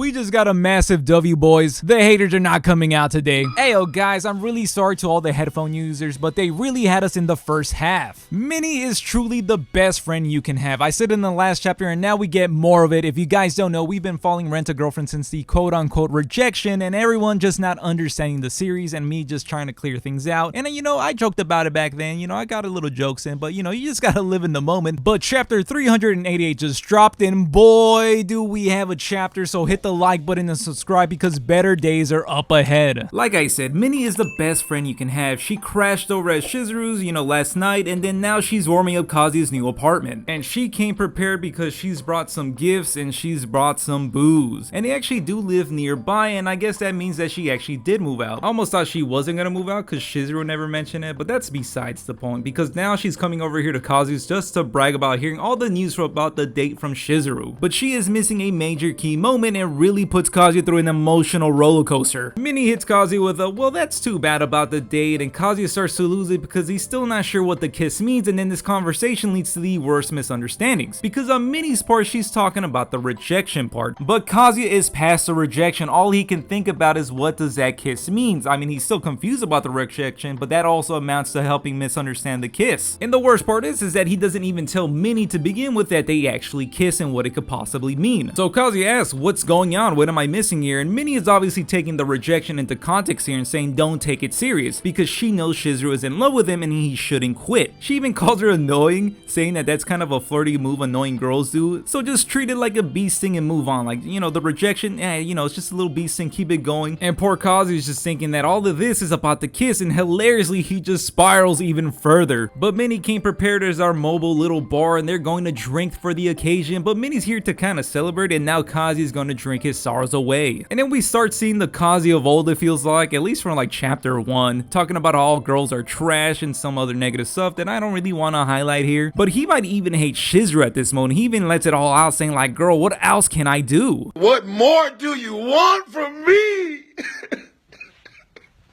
We just got a massive W, boys. The haters are not coming out today. Ayo guys, I'm really sorry to all the headphone users, but they really had us in the first half. Minnie is truly the best friend you can have. I said in the last chapter and now we get more of it. If you guys don't know, we've been following Rent-A-Girlfriend since the quote-unquote rejection and everyone just not understanding the series and me just trying to clear things out. And you know, I joked about it back then, you know, I got a little jokes in, but you know, you just gotta live in the moment. But chapter 388 just dropped and boy, do we have a chapter, so hit the like button and subscribe because better days are up ahead. Like I said, Minnie is the best friend you can have. She crashed over at Chizuru's, you know, last night, and then now she's warming up Kazuya's new apartment. And she came prepared because she's brought some gifts and she's brought some booze. And they actually do live nearby, and I guess that means that she actually did move out. I almost thought she wasn't gonna move out because Chizuru never mentioned it, but that's besides the point because now she's coming over here to Kazuya's just to brag about hearing all the news about the date from Chizuru. But she is missing a major key moment and really puts Kazuya through an emotional roller coaster. Minnie hits Kazuya with a, well, that's too bad about the date, and Kazuya starts to lose it because he's still not sure what the kiss means, and then this conversation leads to the worst misunderstandings. Because on Minnie's part, she's talking about the rejection part, but Kazuya is past the rejection. All he can think about is what does that kiss means. I mean, he's still confused about the rejection, but that also amounts to helping misunderstand the kiss. And the worst part is that he doesn't even tell Minnie to begin with that they actually kiss and what it could possibly mean. So Kazuya asks, what's going on? What am I missing here? And Minnie is obviously taking the rejection into context here and saying don't take it serious because she knows Chizuru is in love with him and he shouldn't quit. She even calls her annoying, saying that that's kind of a flirty move annoying girls do. So just treat it like a beast thing and move on. Like, you know, the rejection, you know, it's just a little beast thing, keep it going. And poor Kazuya is just thinking that all of this is about the kiss, and hilariously he just spirals even further. But Minnie came prepared as our mobile little bar and they're going to drink for the occasion, but Minnie's here to kind of celebrate, and now Kazuya is going to drink his sorrows away. And then we start seeing the Kazuya of old, it feels like, at least from like chapter 1, talking about how all girls are trash and some other negative stuff that I don't really want to highlight here. But he might even hate Chizuru at this moment. He even lets it all out saying like, girl, what else can I do? What more do you want from me?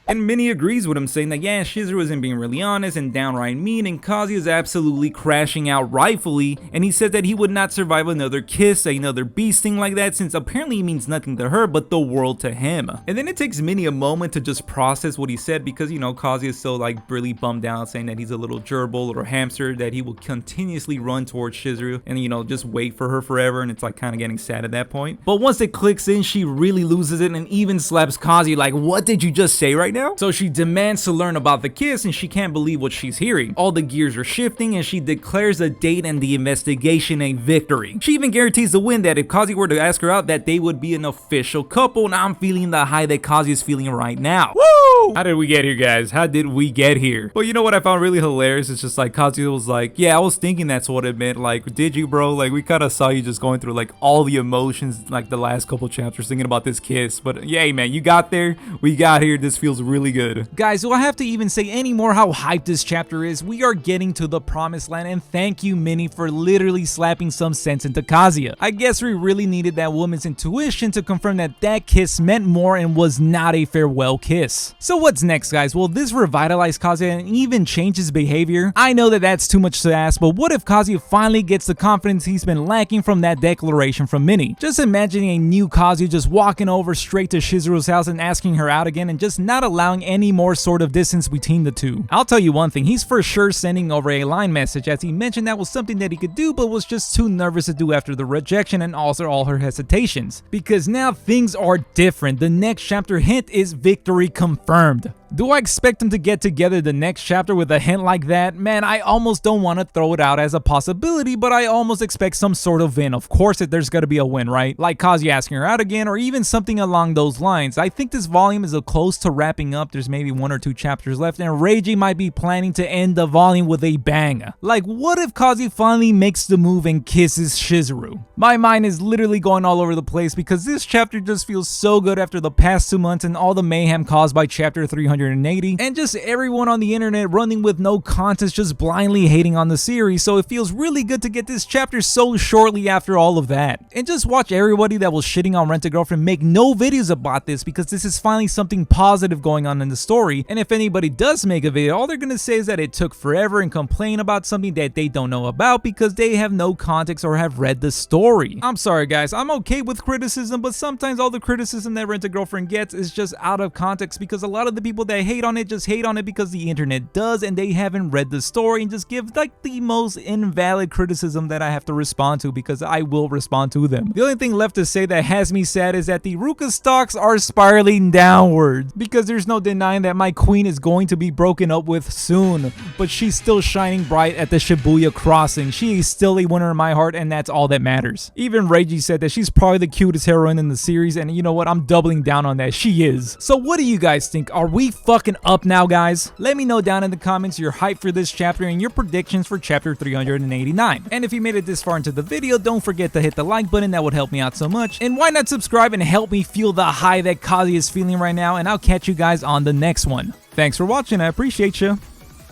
And Minnie agrees with him, saying that yeah, Chizuru isn't being really honest and downright mean, and Kazuya is absolutely crashing out rightfully, and he said that he would not survive another kiss, another beast thing like that, since apparently it means nothing to her but the world to him. And then it takes Minnie a moment to just process what he said because, you know, Kazuya is still like really bummed out, saying that he's a little gerbil, little hamster, that he will continuously run towards Chizuru and, you know, just wait for her forever, and it's like kind of getting sad at that point. But once it clicks in, she really loses it and even slaps Kazuya like, what did you just say right now? So she demands to learn about the kiss and she can't believe what she's hearing. All the gears are shifting and she declares the date and the investigation a victory. She even guarantees the win that if Kazuya were to ask her out, that they would be an official couple, and I'm feeling the high that Kazuya is feeling right now. Woo! How did we get here, guys? How did we get here? Well, you know what I found really hilarious? It's just like Kazuya was like, yeah, I was thinking that's what it meant. Like, did you, bro? Like, we kind of saw you just going through like all the emotions like the last couple chapters thinking about this kiss. But yay, man, you got there. We got here. This feels really good. Guys, do I have to even say any more how hyped this chapter is? We are getting to the promised land, and thank you, Minnie, for literally slapping some sense into Kazuya. I guess we really needed that woman's intuition to confirm that that kiss meant more and was not a farewell kiss. So what's next, guys? Will this revitalize Kazuya and even change his behavior? I know that that's too much to ask, but what if Kazuya finally gets the confidence he's been lacking from that declaration from Minnie? Just imagining a new Kazuya just walking over straight to Chizuru's house and asking her out again and just not allowing any more sort of distance between the two. I'll tell you one thing, he's for sure sending over a line message, as he mentioned that was something that he could do but was just too nervous to do after the rejection and also all her hesitations. Because now things are different. The next chapter hint is victory confirmed. Do I expect them to get together the next chapter with a hint like that? Man, I almost don't want to throw it out as a possibility, but I almost expect some sort of win. Of course, there's gotta be a win, right? Like Kazuya asking her out again, or even something along those lines. I think this volume is close to wrapping up. There's maybe 1 or 2 chapters left, and Reiji might be planning to end the volume with a bang. Like, what if Kazuya finally makes the move and kisses Chizuru? My mind is literally going all over the place because this chapter just feels so good after the past 2 months and all the mayhem caused by chapter chapter 380, and just everyone on the internet running with no context, just blindly hating on the series. So it feels really good to get this chapter so shortly after all of that. And just watch everybody that was shitting on Rent-A-Girlfriend make no videos about this, because this is finally something positive going on in the story. And if anybody does make a video, all they're gonna say is that it took forever and complain about something that they don't know about because they have no context or have read the story. I'm sorry guys, I'm okay with criticism, but sometimes all the criticism that Rent-A-Girlfriend gets is just out of context, because a lot of the people that hate on it just hate on it because the internet does, and they haven't read the story, and just give like the most invalid criticism that I have to respond to, because I will respond to them. The only thing left to say that has me sad is that the Ruka stocks are spiraling downwards, because there's no denying that my queen is going to be broken up with soon, but she's still shining bright at the Shibuya crossing. She is still a winner in my heart, and that's all that matters. Even Reiji said that she's probably the cutest heroine in the series, and you know what, I'm doubling down on that. She is. So what do you guys think? Are we fucking up now, guys? Let me know down in the comments your hype for this chapter and your predictions for chapter 389. And if you made it this far into the video, don't forget to hit the like button. That would help me out so much. And why not subscribe and help me feel the high that Kazuya is feeling right now, and I'll catch you guys on the next one. Thanks for watching, I appreciate you.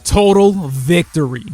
Total victory.